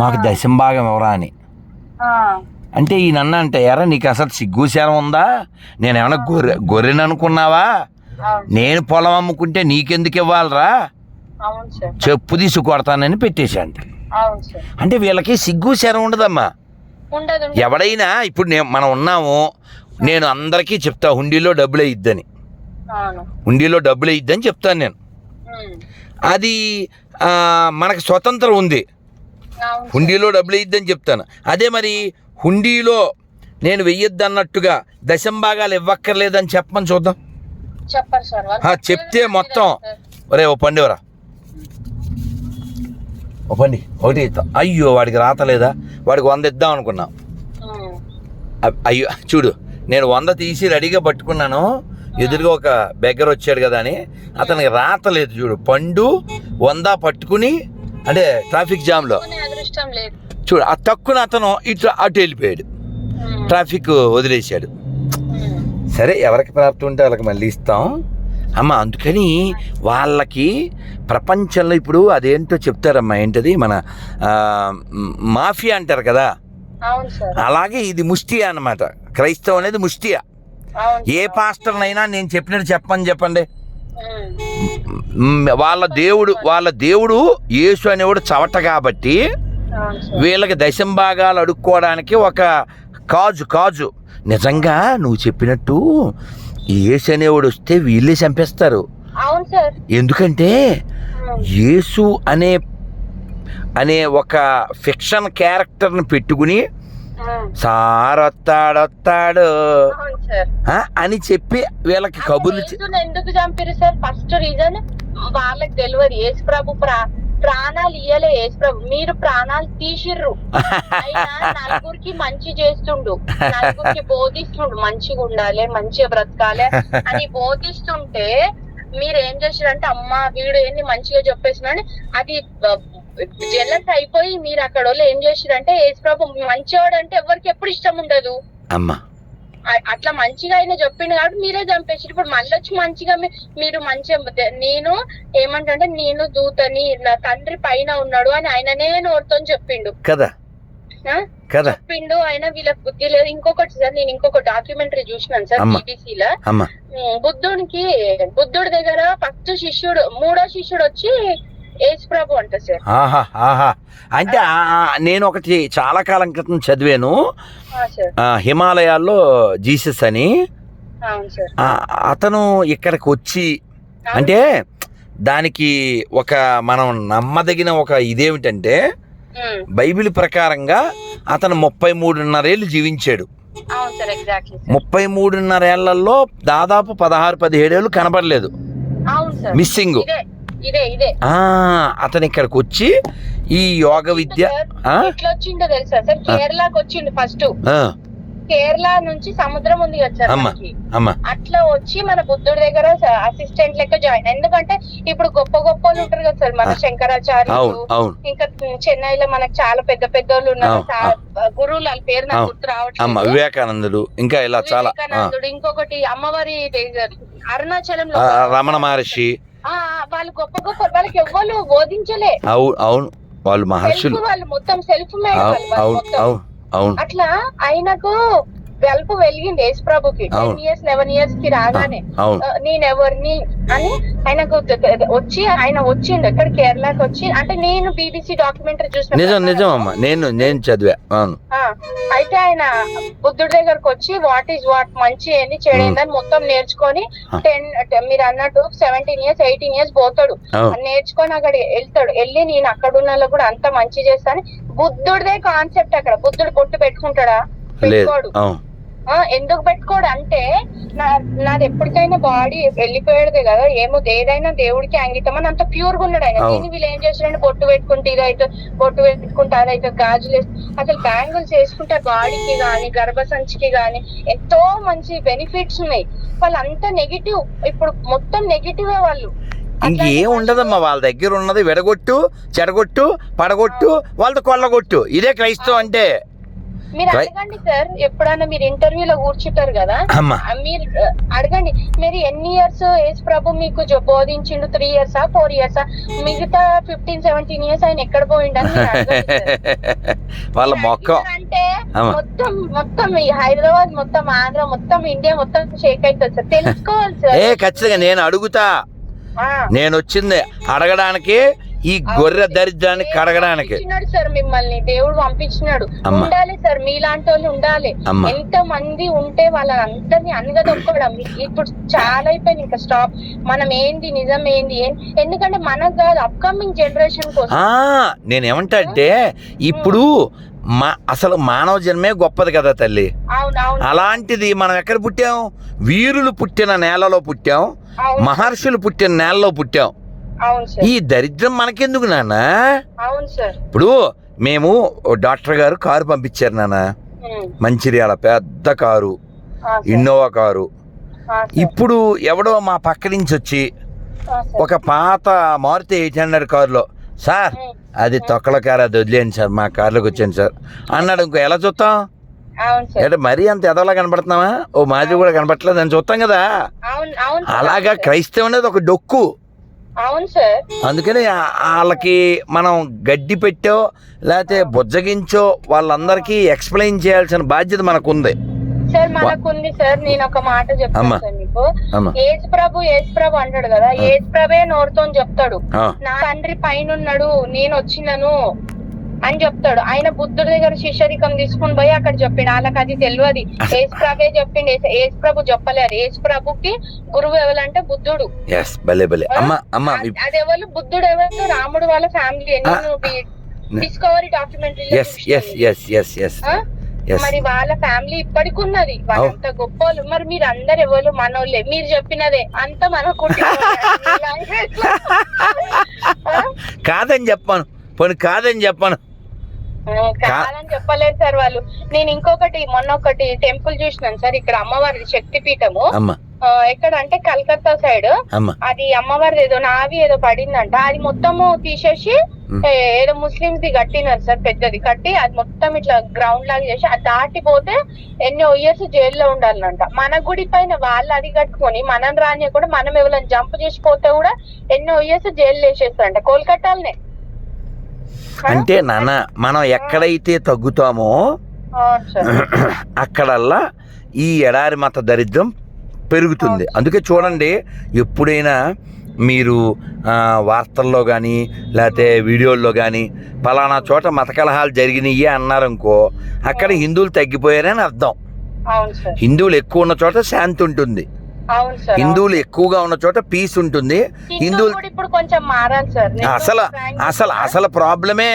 మాకు దశంభాగం ఎవరా అని. అంటే ఈ నన్ను అంటే, ఎరా నీకు అసలు సిగ్గుశారం ఉందా? నేను ఏమన్నా గొర్రెని అనుకున్నావా? నేను పొలం అమ్ముకుంటే నీకెందుకు ఇవ్వాలరా, చెప్పు తీసి కొడతానని పెట్టేశాంట. అంటే వీళ్ళకి సిగ్గుశారం ఉండదమ్మా. ఎవడైనా ఇప్పుడు మనం ఉన్నాము, నేను అందరికీ చెప్తా హుండీలో డబ్బులు వేయిద్దని, హుండీలో డబ్బులు వేయిద్దని చెప్తాను నేను. అది మనకు స్వతంత్రం ఉంది, హుండీలో డబ్బులు వేయిద్దని చెప్తాను. అదే మరి హుండీలో నేను వెయ్యొద్దు అన్నట్టుగా దశంభాగాలు ఇవ్వక్కర్లేదని చెప్పమని చూద్దాం. చెప్తే మొత్తం ఒరే ఓ పండివరా, ఓ పండి ఒకటి ఇద్దాం. అయ్యో వాడికి రాతలేదా, వాడికి 100 ఇద్దాం అనుకున్నాం. అయ్యో చూడు, నేను 100 తీసి రెడీగా పట్టుకున్నాను, ఎదురుగా ఒక బెగ్గర వచ్చాడు కదా అని. అతనికి రాతలేదు చూడు, పండు 100 పట్టుకుని అంటే ట్రాఫిక్ జామ్లో చూడు, ఆ తక్కువ అతను ఇట్లా అటు వెళ్ళిపోయాడు, ట్రాఫిక్ వదిలేశాడు. సరే ఎవరికి ప్రాప్తి ఉంటే వాళ్ళకి మళ్ళీ ఇస్తాం అమ్మ. అందుకని వాళ్ళకి ప్రపంచంలో ఇప్పుడు అదేంటో చెప్తారమ్మా, ఏంటది మన మాఫియా అంటారు కదా, అలాగే ఇది ముష్టియా అన్నమాట. క్రైస్తవం అనేది ముష్టియా. ఏ పాస్టర్నైనా నేను చెప్పినట్టు చెప్పండి. వాళ్ళ దేవుడు యేసు అనేవాడు చవట కాబట్టి వీళ్ళకి దశంభాగాలు అడుక్కోవడానికి ఒక కాజు. నిజంగా నువ్వు చెప్పినట్టు యేసు అనేవాడు వస్తే వీళ్ళే చంపేస్తారు. ఎందుకంటే యేసు అనే ఒక ఫిక్షన్ క్యారెక్టర్ని పెట్టుకుని సార్ వస్తాడు అని చెప్పి వీళ్ళకి కబుర్లు. ఎందుకు చంపారు సార్? ఫస్ట్ రీజన్ వాళ్ళకి తెలియదు. యేసు ప్రభు ప్రాణాలు ఇయ్యలే. యేసు ప్రభు మీరు ప్రాణాలు తీసిర్రు. నలుగురికి మంచి చేస్తుండు, నలుగురికి బోధిస్తుండు, మంచిగా ఉండాలి, మంచిగా బ్రతకాలి అని బోధిస్తుంటే మీరు ఏం చేసారంటే, అమ్మ వీడు ఏంది మంచిగా చెప్పేసినని అది జెలస్ అయిపోయి మీరు అక్కడ వాళ్ళు ఏం చేసిరంటే, యేసు ప్రభు మంచివాడు అంటే ఎవరికి ఎప్పుడు ఇష్టం ఉండదు అమ్మా. అట్లా మంచిగా ఆయన చెప్పిండు కాబట్టి మీరే చంపేసి. ఇప్పుడు మళ్ళీ వచ్చి మంచిగా మీరు మంచిగా నేను ఏమంటే నేను దూతని, నా తండ్రి పైన ఉన్నాడు అని ఆయననే నోరుతో చెప్పిండు కదా. కదా చెప్పిండు ఆయన వీళ్ళకి బుద్ధి లేదు. ఇంకొకటి సార్, నేను ఇంకొక డాక్యుమెంటరీ చూసినాను సార్ బీబీసీలో. బుద్ధుడి దగ్గర ఫస్ట్ శిష్యుడు, మూడో శిష్యుడు వచ్చి యేసు ప్రభు అంట సార్. అంటే నేను ఒకటి చాలా కాలం క్రితం చదివాను, హిమాలయాల్లో జీసస్ అని. అతను ఇక్కడికి వచ్చి, అంటే దానికి ఒక మనం నమ్మదగిన ఒక ఇదేమిటంటే బైబిల్ ప్రకారంగా అతను 33.5 ఏళ్ళు జీవించాడు. 33.5 ఏళ్లలో దాదాపు 16-17 ఏళ్ళు కనబడలేదు, మిస్సింగ్. అతను ఇక్కడికి వచ్చి ఈ యోగ విద్య ఎట్లా వచ్చిండో తెలుసా సార్? కేరళకి వచ్చిండు ఫస్ట్. కేరళ నుంచి సముద్రం ఉంది కదా సార్ మనకి, అట్లా వచ్చి మన బుద్ధుడి దగ్గర అసిస్టెంట్ లెక్క జాయిన్. ఎందుకంటే ఇప్పుడు గొప్ప గొప్ప వాళ్ళు ఉంటారు కదా సార్, మన శంకరాచార్యులు, ఇంకా చెన్నైలో మనకు చాలా పెద్ద పెద్ద వాళ్ళు ఉన్నారు గురువులు, వాళ్ళ పేరు నాకు గుర్తు రావట్లేదు. వివేకానందుడు, ఇంకా ఇలా చాలా, ఇంకొకటి అమ్మవారి అరుణాచలంలో రమణ మహర్షి, వాళ్ళు గొప్ప గొప్ప, వాళ్ళకి ఎవ్వరు బోధించలే. అవును, వాళ్ళు మహర్షులు, వాళ్ళు మొత్తం సెల్ఫ్ మేడ్. అట్లా ఆయనకు వెల్పు వెలిగింది యేసు ప్రభుకి 10 years 11 years కి రాగానే. నేనెవరిని అని ఆయనకు వచ్చి, ఆయన వచ్చిండు ఇక్కడ కేరళకి వచ్చి. అంటే నేను బీబీసీ డాక్యుమెంటరీ చూసిన, నిజం అమ్మా, నేను చదివా. అయితే ఆయన బుద్ధుడి దగ్గరకు వచ్చి వాట్ ఈజ్ వాట్, మంచి ఏంది చెడు ఏందని మొత్తం నేర్చుకొని 10 మీరు అన్నట్టు 17 years 18 years పోతాడు, నేర్చుకొని అక్కడ వెళ్తాడు. వెళ్ళి నేను అక్కడ ఉన్న కూడా అంత మంచి చేస్తాను. బుద్ధుడిదే కాన్సెప్ట్ అక్కడ. బుద్ధుడు పొట్టు పెట్టుకుంటాడా? పెట్టుకోడు. ఎందుకు పెట్టుకోడు అంటే నాది ఎప్పటికైనా బాడీ వెళ్ళిపోయేదే కదా, ఏదైనా దేవుడికి అంకితం అని అంత ప్యూర్ గా ఉన్నాడు ఆయన. దీన్ని వీళ్ళు ఏం చేస్తారంటే బొట్టు పెట్టుకుంటే ఇదైతే, బొట్టు పెట్టుకుంటే అదైతే, గాజులు అసలు బ్యాంగిల్స్ వేసుకుంటే బాడీకి గాని గర్భసంచికి గాని ఎంతో మంచి బెనిఫిట్స్ ఉన్నాయి. వాళ్ళంతా నెగిటివ్, ఇప్పుడు మొత్తం నెగిటివ్ వాళ్ళు. ఇంకేం ఉండదమ్మా, వాళ్ళ దగ్గర ఉన్నది విడగొట్టు, చెడగొట్టు, పడగొట్టు, వాళ్ళతో కొల్లగొట్టు. ఇదే క్రైస్తవం అంటే. మీరు అడగండి సార్, ఎప్పుడైనా మీరు ఇంటర్వ్యూలో కూర్చుంటారు కదా, మీరు అడగండి, మీరు ఎన్ని ఇయర్స్ యేసు ప్రభు మీకు బోధించిండు? 3 years 4 years? మిగతా 15-17 years ఆయన ఎక్కడ పోయిండని వాళ్ళ మొక్క అంటే మొత్తం ఈ హైదరాబాద్ మొత్తం, ఆంధ్ర మొత్తం, ఇండియా మొత్తం షేక్ అవుతుంది సార్. తెలుసుకోవాలి సార్. ఖచ్చితంగా నేను అడుగుతా. నేను వచ్చింది అడగడానికి, ఈ గొర్రె దరిద్రాన్ని కడగడానికి. సార్ మిమ్మల్ని దేవుడు పంపించినాడు. ఉండాలి సార్, మీలాంటి వాళ్ళు ఉండాలి. ఎంత మంది ఉంటే వాళ్ళందరినీ అనగదొక్కడం ఇప్పుడు చాలా అయిపోయింది. ఇంకా స్టాప్. మనం ఏంది నిజం ఏంది, ఎందుకంటే మనకు కాదు, అప్కమింగ్ జనరేషన్ కోసం. నేనేమంటా అంటే, ఇప్పుడు అసలు మానవ జన్మే గొప్పది కదా తల్లి. అలాంటిది మనం ఎక్కడ పుట్టాం? వీరులు పుట్టిన నేలలో పుట్టాం, మహర్షులు పుట్టిన నేలలో పుట్టాం. ఈ దరిద్రం మనకెందుకు నాన్న? ఇప్పుడు మేము డాక్టర్ గారు కారు పంపించారు నాన్న, మంచిర్యాల పెద్ద కారు, ఇన్నోవా కారు. ఇప్పుడు ఎవడో మా పక్క నుంచి వచ్చి ఒక పాత మారుతి 800 కారులో, సార్ అది తొక్కల కారు, అది వదిలేండి సార్, మా కారులోకి వచ్చాను సార్ అన్నాడు. ఇంకో ఎలా చూస్తాం? అంటే మరీ అంత ఎదవలా కనబడుతున్నావా? ఓ మాది కూడా కనబడట్లేదు అని చూస్తాం కదా. అలాగా క్రైస్తవం అనేది ఒక డొక్కు. అందుకని వాళ్ళకి మనం గడ్డి పెట్టో లేకపోతే బుజ్జగించో వాళ్ళందరికీ ఎక్స్ప్లెయిన్ చేయాల్సిన బాధ్యత మనకుంది సార్. మనకుంది సార్. నేను ఒక మాట చెప్తాను సార్ మీకు. యేసు ప్రభు అంటాడు కదా, యేసు ప్రభే నోరుతో చెప్తాడు, నా తండ్రి పైన ఉన్నాడు, నేను వచ్చినాను అని చెప్తాడు. ఆయన బుద్ధుడి దగ్గర శిష్యరికం తీసుకుని పోయి అక్కడ చెప్పిండు. వాళ్ళకి అది తెలియదు. యేసు ప్రభే చెప్పిండు, యేసు ప్రభు చెప్పలేరు. యేసు ప్రభుకి గురువు ఎవరంటే బుద్ధుడు. అదెవరు? బుద్ధుడు ఎవరు? రాముడు వాళ్ళ ఫ్యామిలీ. Discovery documentary. మరి వాళ్ళ ఫ్యామిలీ ఇప్పటికి ఉన్నది. వాళ్ళంత గొప్ప వాళ్ళు. మరి మీరు అందరు ఎవరు? మనోళ్ళే. మీరు చెప్పినదే అంత మన కాదని చెప్పాను, కాదని చెప్పాను, కాదని చెప్పలేదు సార్ వాళ్ళు. నేను ఇంకొకటి మొన్న ఒకటి టెంపుల్ చూసినాను సార్, ఇక్కడ అమ్మవారి శక్తి పీఠము. ఎక్కడ అంటే కలకత్తా సైడ్. అది అమ్మవారి ఏదో నావి ఏదో పడిందంట. అది మొత్తము తీసేసి ఏదో ముస్లిమ్స్ ది కట్టినారు సార్, పెద్దది కట్టి అది మొత్తం ఇట్లా గ్రౌండ్ లాగా చేసి అది దాటిపోతే ఎన్నో ఇయర్స్ జైల్లో ఉండాలంట. మన గుడి పైన వాళ్ళు అది కట్టుకొని మనం రాని కూడా మనం ఎవరైనా జంప్ చేసిపోతే కూడా ఎన్నో ఇయర్స్ జైలు వేసేస్తారంట కోల్కతాలోనే. అంటే నాన్న మనం ఎక్కడైతే తగ్గుతామో అవును సార్. అక్కడల్లా ఈ ఎడారి మత దరిద్రం పెరుగుతుంది. అందుకే చూడండి, ఎప్పుడైనా మీరు వార్తల్లో కానీ లేకపోతే వీడియోల్లో కానీ పలానా చోట మత కలహాలు జరిగినాయి అన్నారనుకో, అక్కడ హిందువులు తగ్గిపోయారని అర్థం. అవును సార్. హిందువులు ఎక్కువ ఉన్న చోట శాంతి ఉంటుంది, అవును సార్. హిందువులు ఎక్కువగా ఉన్న చోట పీస్ ఉంటుంది. హిందువులు కూడా ఇప్పుడు కొంచెం మారాలి సార్. అసలు అసలు అసలు ప్రాబ్లమే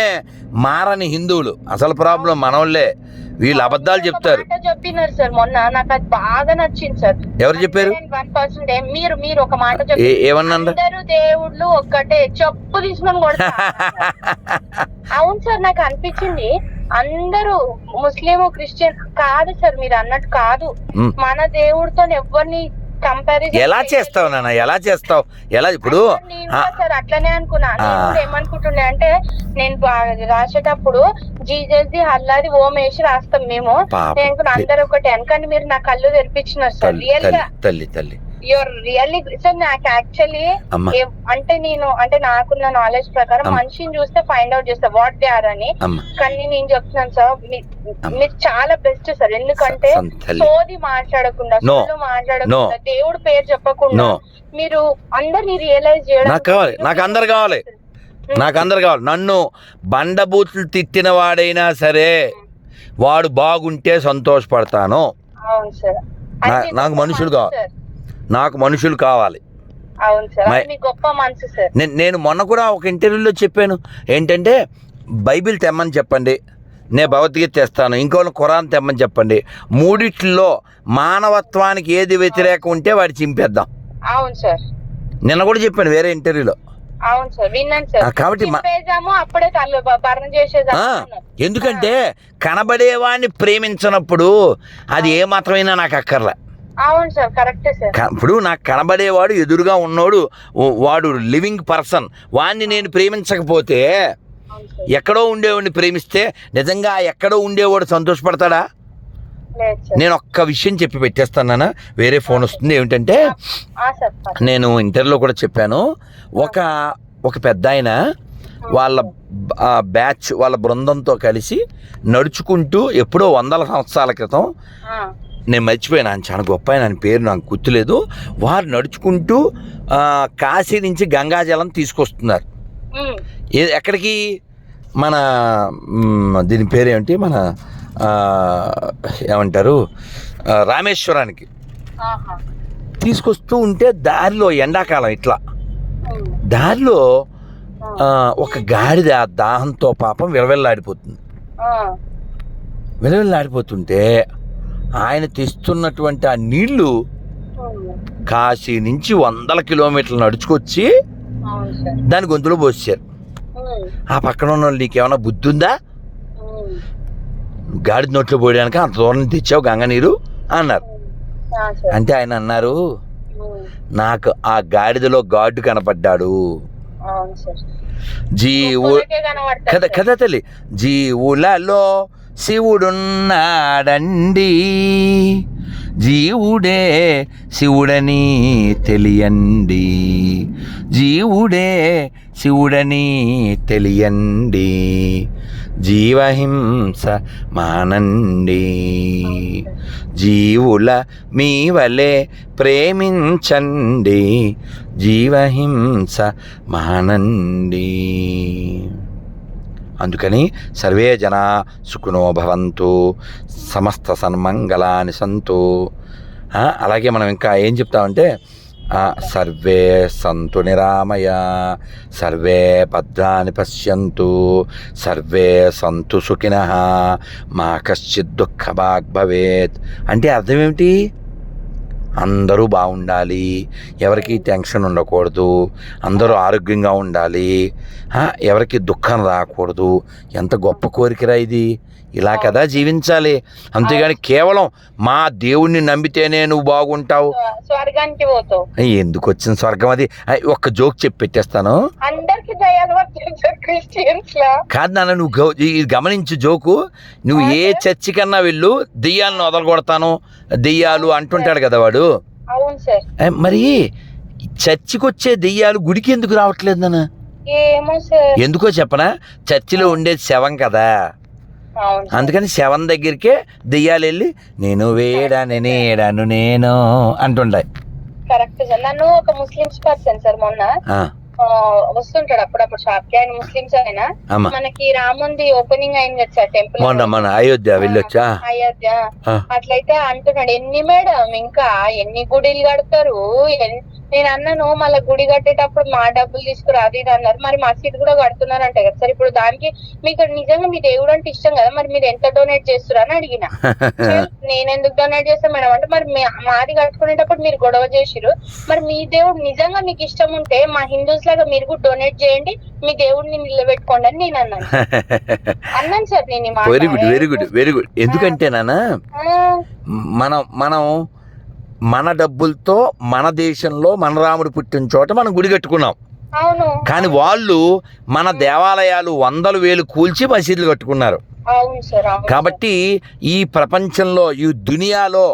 మారని హిందువులు. అసలు ప్రాబ్లం మనోళ్ళే. వీళ్ళు అబద్ధాలు చెప్తారు. చెప్పినారు సార్ మొన్న, నాకు అది బాగా నచ్చింది సార్. ఎవరు చెప్పారు? 1% మీరు ఒక మాట చెప్పారు. ఏమన్నా అందరూ దేవుళ్ళు ఒక్కటే, చెప్పు తీసుకొని కొడతా. అవును సార్, నాకు అనిపించింది అందరూ ముస్లిం క్రిస్టియన్ కాదు సార్, మీరు అన్నట్టు కాదు. మన దేవుడితో ఎవరిని కంపారిజన్ ఎలా చేస్తావు నాన్న, ఎలా చేస్తావు, ఎలా? ఇప్పుడు సార్ అట్లనే అనుకున్నా. నేను ఏమనుకుంటుండే అంటే, నేను రాసేటప్పుడు జీజస్ది అల్లాది ఓం వేసి రాస్తాం మేము. నేను అందరు ఒకటే అనుకని మీరు నా కళ్ళు తెరిపించినారు సార్. రియల్ గా తల్లి యూర్ రియల్లీ సార్. నాకు యాక్చువల్లీ అంటే నాకున్న నాలెడ్జ్ ప్రకారం మనిషిని చూస్తే ఫైండ్ అవుట్ చేస్తా వాట్ దే ఆర్ అని. కానీ నేను చెప్తున్నాను సార్, మీరు చాలా బెస్ట్ సార్. ఎందుకంటే సోది మాట్లాడకుండా, సోలు మాట్లాడకుండా, దేవుడు పేరు చెప్పకుండా మీరు అందరినీ రియలైజ్ చేయడం. నాకు అందరు కావాలి. నన్ను బండబూతులు తిట్టిన వాడైనా సరే వాడు బాగుంటే సంతోషపడతాను. అవును సార్. నాకు మనుషులు కావాలి. గొప్ప మనసు సార్. నేను మొన్న కూడా ఒక ఇంటర్వ్యూలో చెప్పాను ఏంటంటే, బైబిల్ తెమ్మని చెప్పండి, నేను భగవద్గీత తెస్తాను. ఇంకోళ్ళు ఖురాన్ తెమ్మని చెప్పండి. మూడిట్లో మానవత్వానికి ఏది వ్యతిరేకం ఉంటే వాడి చింపేద్దాం. అవును సార్. నిన్న కూడా చెప్పాను వేరే ఇంటర్వ్యూలో. అవును సార్, విన్నాను సార్. కాబట్టి అప్పుడే భరణం చేసేది. ఎందుకంటే కనబడేవాడిని ప్రేమించినప్పుడు అది ఏ మాత్రమైనా నాకు అక్కర్లే. అవును సార్, కరెక్టే సార్. ఇప్పుడు నాకు కనబడేవాడు ఎదురుగా ఉన్నోడు, వాడు లివింగ్ పర్సన్, వాడిని నేను ప్రేమించకపోతే ఎక్కడో ఉండేవాడిని ప్రేమిస్తే నిజంగా ఎక్కడో ఉండేవాడు సంతోషపడతాడా? నేను ఒక్క విషయం చెప్పి పెట్టేస్తాను. వేరే ఫోన్ వస్తుంది. ఏమిటంటే, నేను ఇంటర్వ్యూలో కూడా చెప్పాను, ఒక పెద్ద ఆయన వాళ్ళ బ్యాచ్ వాళ్ళ బృందంతో కలిసి నడుచుకుంటూ ఎప్పుడో 100 సంవత్సరాల క్రితం, నేను మర్చిపోయాను, ఆయన చాలా గొప్ప ఆయన పేరు నాకు గుర్తులేదు, వారు నడుచుకుంటూ కాశీ నుంచి గంగాజలం తీసుకొస్తున్నారు. ఎక్కడికి? మన దీని పేరేమిటి, మన ఏమంటారు, రామేశ్వరానికి తీసుకొస్తూ ఉంటే దారిలో, ఎండాకాలం ఇట్లా దారిలో ఒక గాడిద దాహంతో పాపం విలవిల్లాడిపోతుంటే ఆయన తెస్తున్నటువంటి ఆ నీళ్లు కాశీ నుంచి 100 కిలోమీటర్లు నడుచుకొచ్చి దాని గొంతులో పోసారు. ఆ పక్కన ఉన్న వాళ్ళు, నీకేమైనా బుద్ధి ఉందా, గాడి నోట్లో పోయడానికి అంత దూరం తెచ్చావు గంగ నీరు అన్నారు. అంటే ఆయన అన్నారు, నాకు ఆ గాడిదలో గాడు కనపడ్డాడు. కదా తల్లి, జీవులలో శివుడున్నాడండి, జీవుడే శివుడని తెలియండి, జీవుడే శివుడని తెలియండి, జీవహింస మానండి, జీవుల మీ వలె ప్రేమించండి, జీవహింస మానండి. అందుకని సర్వే జనా సుఖినో భవంతు, సమస్త సన్మంగళాని సంతు. అలాగే మనం ఇంకా ఏం చెప్తామంటే, సర్వే సంతు నిరామయ, సర్వే భద్రాని పశ్యంతు, సర్వే సంతు సుఖినః, మా కశ్చిత్ దుఃఖభాగ్ భవేత్. అంటే అర్థం ఏమిటి? అందరూ బాగుండాలి, ఎవరికి టెన్షన్ ఉండకూడదు, అందరూ ఆరోగ్యంగా ఉండాలి, ఎవరికి దుఃఖం రాకూడదు. ఎంత గొప్ప కోరికరా ఇది! ఇలా కదా జీవించాలి. అంతేగాని కేవలం మా దేవుణ్ణి నమ్మితేనే నువ్వు బాగుంటావు, స్వర్గానికి పోతావు. ఎందుకు వచ్చిన స్వర్గం అది? ఒక్క జోక్ చెప్పి పెట్టేస్తాను. కాదు నాన్న, నువ్వు గమనించు జోకు. నువ్వు ఏ చర్చి కన్నా వెళ్ళు, దెయ్యాలను వదలగొడతాను, దెయ్యాలు అంటుంటాడు కదా వాడు. మరి చర్చికి వచ్చే దెయ్యాలు గుడికి ఎందుకు రావట్లేదు నాన్న? ఏమో సార్. ఎందుకో చెప్పనా, చర్చిలో ఉండేది శవం కదా, అవును సార్. అందుకని శవం దగ్గరికే దెయ్యాలు వెళ్ళి నేను వేడాను నేడాను నేను అంటుండాయి. Correct sir. నన్ను ఒక ముస్లిమ్స్ పర్సన్ సార్ మొన్న వస్తుంటాడు అప్పుడప్పుడు షాప్ కి. ఆయన ముస్లిమ్స్ అయినా మనకి రాముంది ఓపెనింగ్ అయింది కదా సార్ టెంపుల్, మన అయోధ్య వెళ్ళొచ్చా? అయోధ్య. అట్లయితే అంటున్నాడు, ఎన్ని మేడం ఇంకా ఎన్ని గుడిలు కడతారు. నేను అన్నాను మళ్ళీ గుడి కట్టేటప్పుడు మా డబ్బులు తీసుకురా అది ఇది అన్నారు. మరి మసీద్ కూడా కడుతున్నారు అంటే కదా సార్. ఇప్పుడు దానికి మీకు నిజంగా మీ దేవుడు అంటే ఇష్టం కదా, మరి మీరు ఎంత డొనేట్ చేస్తున్నారు అని అడిగిన. నేను ఎందుకు డొనేట్ చేస్తాను మేడం అంటే, మరి మాది కట్టుకునేటప్పుడు మీరు గొడవ చేసిరు, మరి మీ దేవుడు నిజంగా మీకు ఇష్టం ఉంటే మా హిందూస్ లాగా మీరు కూడా డొనేట్ చేయండి, మీ దేవుడిని నిలబెట్టుకోండి అని నేను అన్నాను సార్. నేను very good very good very good. ఎందుకంటే నాన్న మనం మన డబ్బులతో మన దేశంలో మన రాముడు పుట్టిన చోట మనం గుడి కట్టుకున్నాం. కానీ వాళ్ళు మన దేవాలయాలు 100,000 కూల్చి మసీదులు కట్టుకున్నారు. కాబట్టి ఈ ప్రపంచంలో ఈ దునియాలో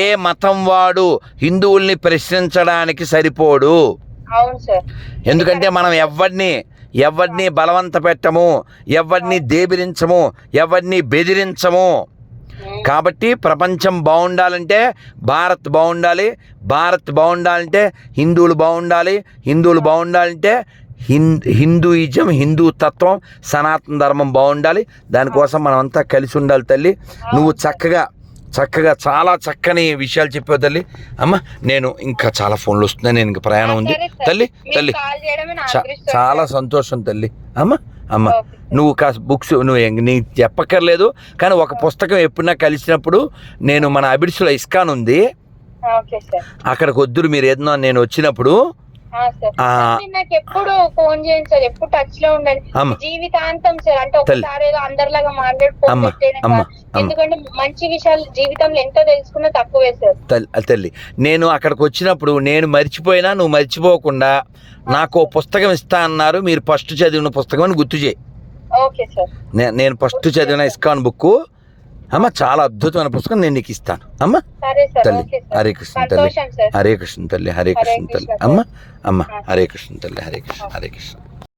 ఏ మతం వాడు హిందువుల్ని ప్రశ్నించడానికి సరిపోడు. ఎందుకంటే మనం ఎవరిని బలవంత పెట్టము, ఎవరిని దేబిరించము, ఎవరిని బెదిరించము. కాబట్టి ప్రపంచం బాగుండాలంటే భారత్ బాగుండాలి, భారత్ బాగుండాలంటే హిందువులు బాగుండాలి, హిందువులు బాగుండాలంటే హిందూయిజం, హిందూ తత్వం, సనాతన ధర్మం బాగుండాలి. దానికోసం మనం అంతా కలిసి ఉండాలి తల్లి. నువ్వు చక్కగా చాలా చక్కని విషయాలు చెప్పావు తల్లి. అమ్మ నేను ఇంకా చాలా ఫోన్లు వస్తున్నాయి, నేను ఇంకా ప్రయాణం ఉంది తల్లి. చాలా సంతోషం తల్లి. అమ్మ నువ్వు కాస్త బుక్స్ నీకు చెప్పక్కర్లేదు, కానీ ఒక పుస్తకం ఎప్పుడన్నా కలిసినప్పుడు నేను మన అబిడ్స్లో ఇస్కాన్ ఉంది, అక్కడికి వద్దురు మీరు ఏదన్నా నేను వచ్చినప్పుడు. నాకు ఎప్పుడు ఫోన్ చేయండి సార్, ఎప్పుడు టచ్ లో ఉండండి జీవితాంతం సార్. అంటే ఒకసారి అందరిలాగా మాట్లాడుకోవడం, ఎందుకంటే మంచి విషయాలు జీవితంలో ఎంతో తెలుసుకున్నా తక్కువే సార్. తల్లి నేను అక్కడికి వచ్చినప్పుడు నేను మర్చిపోయినా నువ్వు మర్చిపోకుండా నాకు పుస్తకం ఇస్తా అన్నారు, మీరు ఫస్ట్ చదివిన పుస్తకం అని గుర్తు చేయి. నేను ఫస్ట్ చదివిన ఇస్కాన్ బుక్ అమ్మ, చాలా అద్భుతమైన పుస్తకం, నేను నీకు ఇస్తాను అమ్మ. తల్లి హరే కృష్ణ తల్లి, హరే కృష్ణ తల్లి, హరే కృష్ణ తల్లి. అమ్మ హరే కృష్ణ తల్లి, హరే కృష్ణ, హరే కృష్ణ.